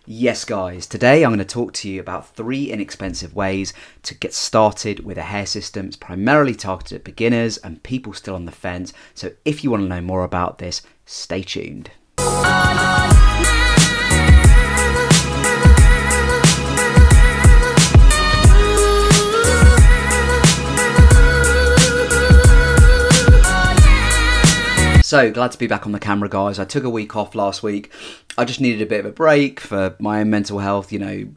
Yes guys, today I'm going to talk to you about 3 inexpensive ways to get started with a hair system. It's primarily targeted at beginners and people still on the fence, so if you want to know more about this, stay tuned. So glad to be back on the camera, guys. I took a week off last week. I just needed a bit of a break for my own mental health. You know,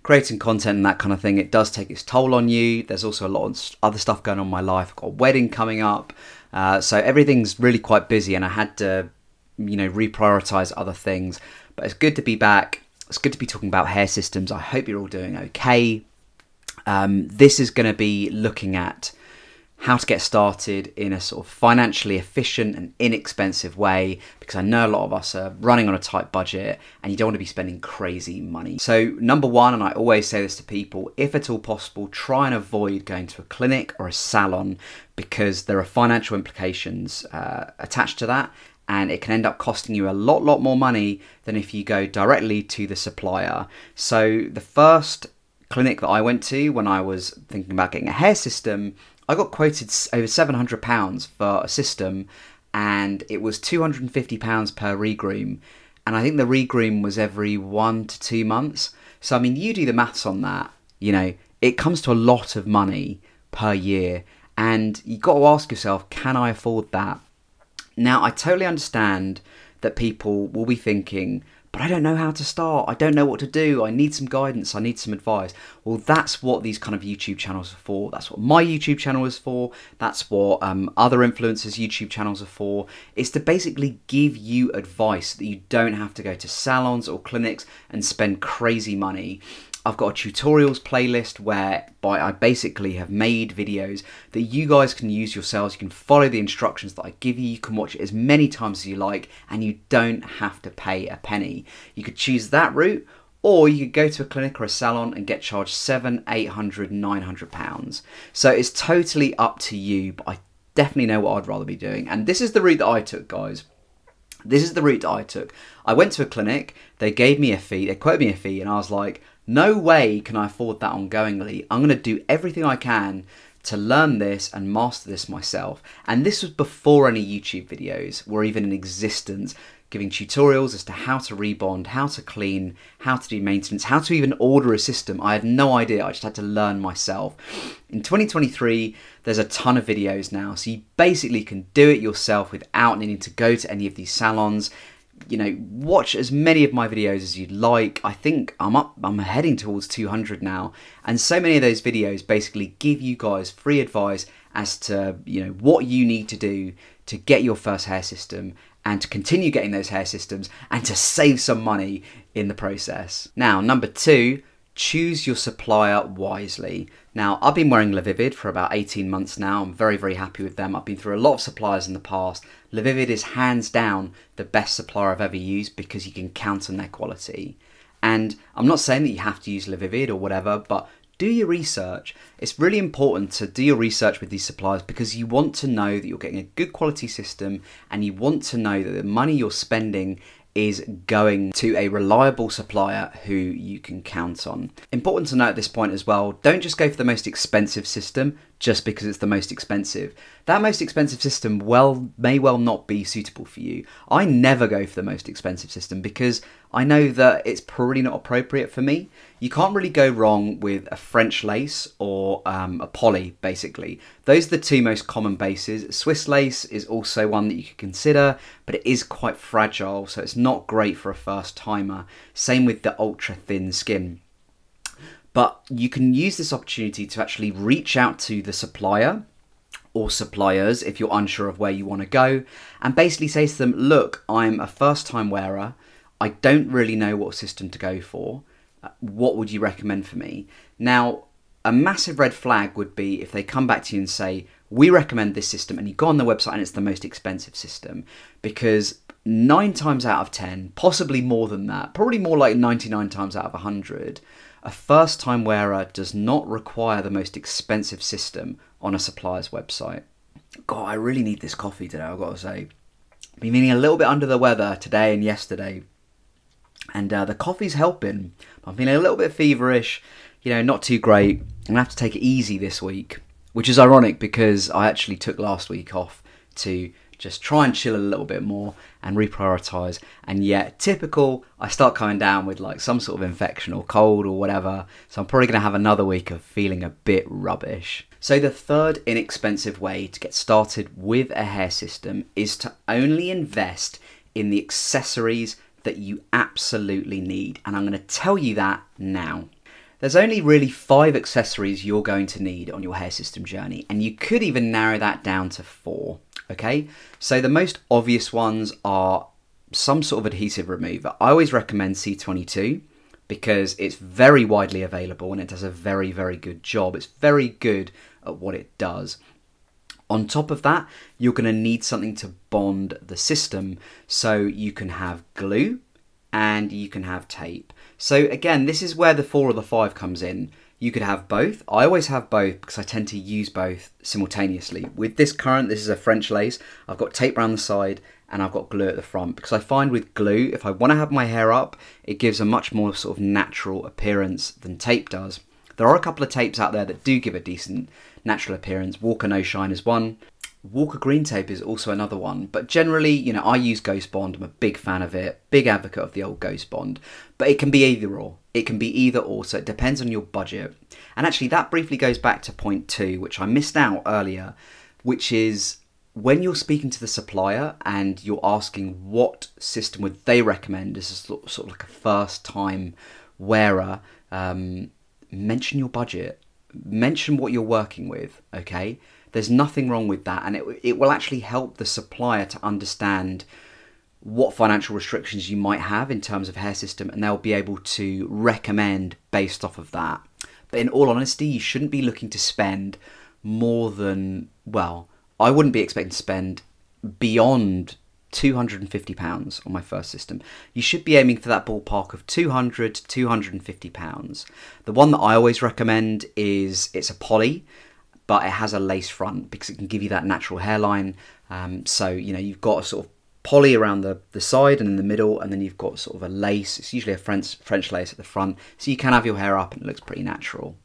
creating content and that kind of thing, it does take its toll on you. There's also a lot of other stuff going on in my life. I've got a wedding coming up, so everything's really quite busy, and I had to, you know, reprioritize other things. But it's good to be back. It's good to be talking about hair systems. I hope you're all doing okay. This is going to be looking at how to get started in a sort of financially efficient and inexpensive way, because I know a lot of us are running on a tight budget and you don't want to be spending crazy money. So number one, and I always say this to people, if at all possible, try and avoid going to a clinic or a salon, because there are financial implications attached to that, and it can end up costing you a lot more money than if you go directly to the supplier. So the first clinic that I went to when I was thinking about getting a hair system, I got quoted over £700 for a system, and it was £250 per regroom, and I think the regroom was every 1 to 2 months. So I mean, you do the maths on that, you know, it comes to a lot of money per year, and you've got to ask yourself, can I afford that? Now, I totally understand that people will be thinking, but I don't know how to start, I don't know what to do, I need some guidance, I need some advice. Well, that's what these kind of YouTube channels are for. That's what my YouTube channel is for. That's what other influencers' YouTube channels are for. It's to basically give you advice so that you don't have to go to salons or clinics and spend crazy money. I've got a tutorials playlist where I basically have made videos that you guys can use yourselves. You can follow the instructions that I give you. You can watch it as many times as you like, and you don't have to pay a penny. You could choose that route, or you could go to a clinic or a salon and get charged £700, £800, £900. So it's totally up to you, but I definitely know what I'd rather be doing. And this is the route that I took, guys. This is the route that I took. I went to a clinic, they gave me a fee, they quoted me a fee, and I was like, no way can I afford that ongoingly. I'm going to do everything I can to learn this and master this myself. And this was before any YouTube videos were even in existence, giving tutorials as to how to rebond, how to clean, how to do maintenance, how to even order a system. I had no idea, I just had to learn myself. In 2023, there's a ton of videos now, so you basically can do it yourself without needing to go to any of these salons. You know, watch as many of my videos as you'd like. I think I'm heading towards 200 now, and so many of those videos basically give you guys free advice as to, you know, what you need to do to get your first hair system and to continue getting those hair systems and to save some money in the process. Now, number 2, choose your supplier wisely. Now, I've been wearing Vivid for about 18 months now. I'm very happy with them. I've been through a lot of suppliers in the past. Vivid is hands down the best supplier I've ever used because you can count on their quality. And I'm not saying that you have to use Vivid or whatever, but do your research. It's really important to do your research with these suppliers because you want to know that you're getting a good quality system, and you want to know that the money you're spending is going to a reliable supplier who you can count on. Important to note at this point as well, don't just go for the most expensive system just because it's the most expensive. That most expensive system may well not be suitable for you. I never go for the most expensive system because I know that it's probably not appropriate for me. You can't really go wrong with a French lace or a poly, basically. Those are the 2 most common bases. Swiss lace is also one that you could consider, but it is quite fragile, so it's not great for a first timer. Same with the ultra thin skin. But you can use this opportunity to actually reach out to the supplier or suppliers if you're unsure of where you want to go, and basically say to them, look, I'm a first time wearer, I don't really know what system to go for, what would you recommend for me? Now, a massive red flag would be if they come back to you and say, we recommend this system, and you go on the website and it's the most expensive system, because 9 times out of 10, possibly more than that, probably more like 99 times out of 100, a first-time wearer does not require the most expensive system on a supplier's website. God, I really need this coffee today, I've got to say. Been feeling a little bit under the weather today and yesterday. And the coffee's helping. I'm feeling a little bit feverish, not too great. I'm going to have to take it easy this week, which is ironic because I actually took last week off to just try and chill a little bit more and reprioritise. And yet, typical, I start coming down with like some sort of infection or cold or whatever. So I'm probably going to have another week of feeling a bit rubbish. So the third inexpensive way to get started with a hair system is to only invest in the accessories that you absolutely need. And I'm going to tell you that now. There's only really 5 accessories you're going to need on your hair system journey, and you could even narrow that down to 4, okay? So the most obvious ones are some sort of adhesive remover. I always recommend C22 because it's very widely available and it does a very, very good job. It's very good at what it does. On top of that, you're going to need something to bond the system. So you can have glue and you can have tape. So again, this is where the 4 or the 5 comes in. You could have both. I always have both because I tend to use both simultaneously. With this current, this is a French lace. I've got tape around the side and I've got glue at the front because I find with glue, if I want to have my hair up, it gives a much more sort of natural appearance than tape does. There are a couple of tapes out there that do give a decent natural appearance. Walker No Shine is one. Walker Green Tape is also another one, but generally, I use Ghost Bond. I'm a big fan of it, big advocate of the old Ghost Bond, but it can be either or. It can be either or, so it depends on your budget. And actually, that briefly goes back to point 2, which I missed out earlier, which is when you're speaking to the supplier and you're asking what system would they recommend as a sort of like a first-time wearer, mention your budget, mention what you're working with, okay? There's nothing wrong with that, and it will actually help the supplier to understand what financial restrictions you might have in terms of hair system, and they'll be able to recommend based off of that. But in all honesty, you shouldn't be looking to spend more than, well, I wouldn't be expecting to spend beyond £250 on my first system. You should be aiming for that ballpark of £200 to £250. The one that I always recommend is, it's a poly, but it has a lace front because it can give you that natural hairline. So, you've got a sort of poly around the side and in the middle, and then you've got sort of a lace. It's usually a French lace at the front, so you can have your hair up and it looks pretty natural.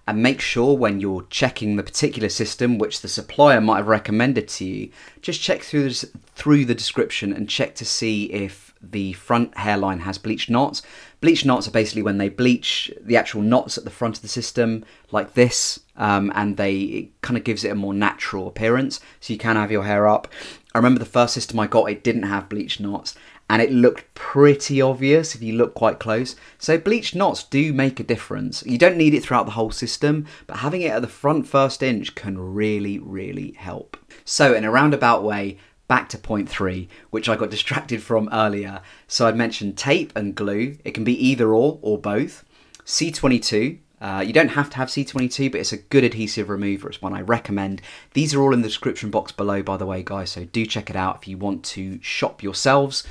And make sure when you're checking the particular system which the supplier might have recommended to you, just check through the description and check to see if the front hairline has bleached knots. Bleached knots are basically when they bleach the actual knots at the front of the system like this, and it kind of gives it a more natural appearance, so you can have your hair up. I remember the first system I got, it didn't have bleached knots, and it looked pretty obvious if you look quite close. So bleached knots do make a difference. You don't need it throughout the whole system, but having it at the front first inch can really, really help. So in a roundabout way, back to point 3, which I got distracted from earlier. So I'd mentioned tape and glue. It can be either or both. C22. You don't have to have C22, but it's a good adhesive remover. It's one I recommend. These are all in the description box below, by the way, guys, so do check it out if you want to shop yourselves.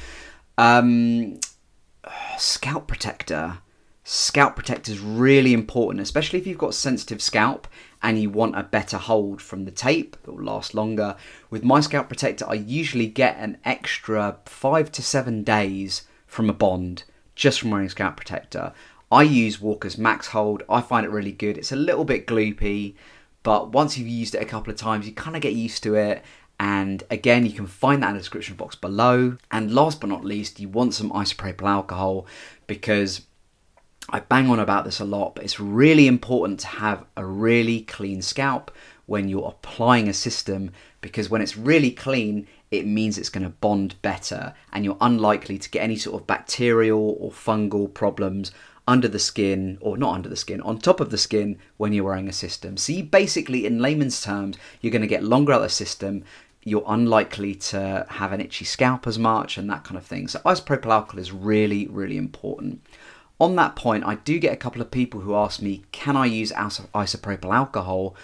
Scalp protector. Scalp protector is really important, especially if you've got sensitive scalp and you want a better hold from the tape that will last longer. With my scalp protector, I usually get an extra 5 to 7 days from a bond just from wearing scalp protector. I use Walker's Max Hold. I find it really good. It's a little bit gloopy, but once you've used it a couple of times, you kind of get used to it. And again, you can find that in the description box below. And last but not least, you want some isopropyl alcohol, because I bang on about this a lot, but it's really important to have a really clean scalp when you're applying a system, because when it's really clean, it means it's going to bond better and you're unlikely to get any sort of bacterial or fungal problems under the skin, or not under the skin, on top of the skin when you're wearing a system. So you basically, in layman's terms, you're going to get longer out of the system, you're unlikely to have an itchy scalp as much and that kind of thing. So isopropyl alcohol is really, really important. On that point, I do get a couple of people who ask me, can I use isopropyl alcohol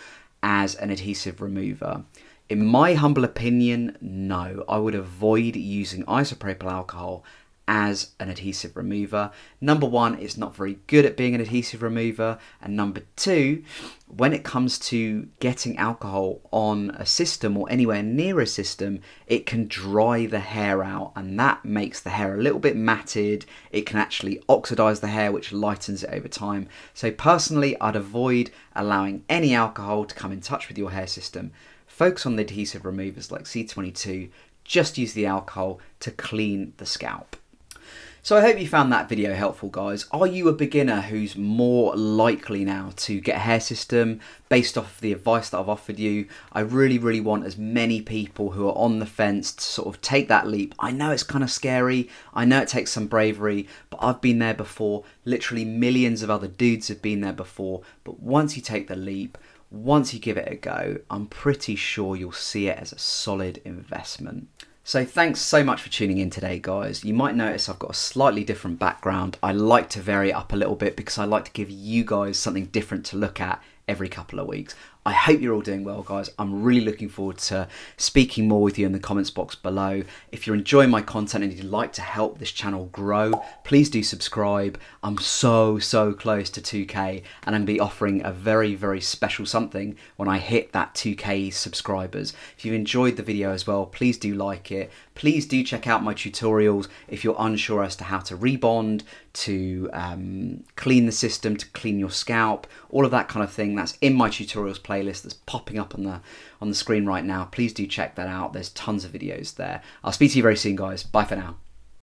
as an adhesive remover? In my humble opinion, no. I would avoid using isopropyl alcohol as an adhesive remover. Number one, it's not very good at being an adhesive remover. And number two, when it comes to getting alcohol on a system or anywhere near a system, it can dry the hair out, and that makes the hair a little bit matted. It can actually oxidize the hair, which lightens it over time. So personally, I'd avoid allowing any alcohol to come in touch with your hair system. Focus on the adhesive removers like C22. Just use the alcohol to clean the scalp. So I hope you found that video helpful, guys. Are you a beginner who's more likely now to get a hair system based off of the advice that I've offered you? I really want as many people who are on the fence to sort of take that leap. I know it's kind of scary. I know it takes some bravery, but I've been there before. Literally millions of other dudes have been there before. But once you take the leap, once you give it a go, I'm pretty sure you'll see it as a solid investment. So thanks so much for tuning in today, guys. You might notice I've got a slightly different background. I like to vary it up a little bit because I like to give you guys something different to look at every couple of weeks. I hope you're all doing well, guys. I'm really looking forward to speaking more with you in the comments box below. If you're enjoying my content and you'd like to help this channel grow, please do subscribe. I'm so close to 2K, and I'm going to be offering a very special something when I hit that 2K subscribers. If you've enjoyed the video as well, please do like it. Please do check out my tutorials if you're unsure as to how to rebond, to clean the system, to clean your scalp, all of that kind of thing. That's in my tutorials playlist that's popping up on the screen right now. Please do check that out. There's tons of videos there. I'll speak to you very soon, guys. Bye for now.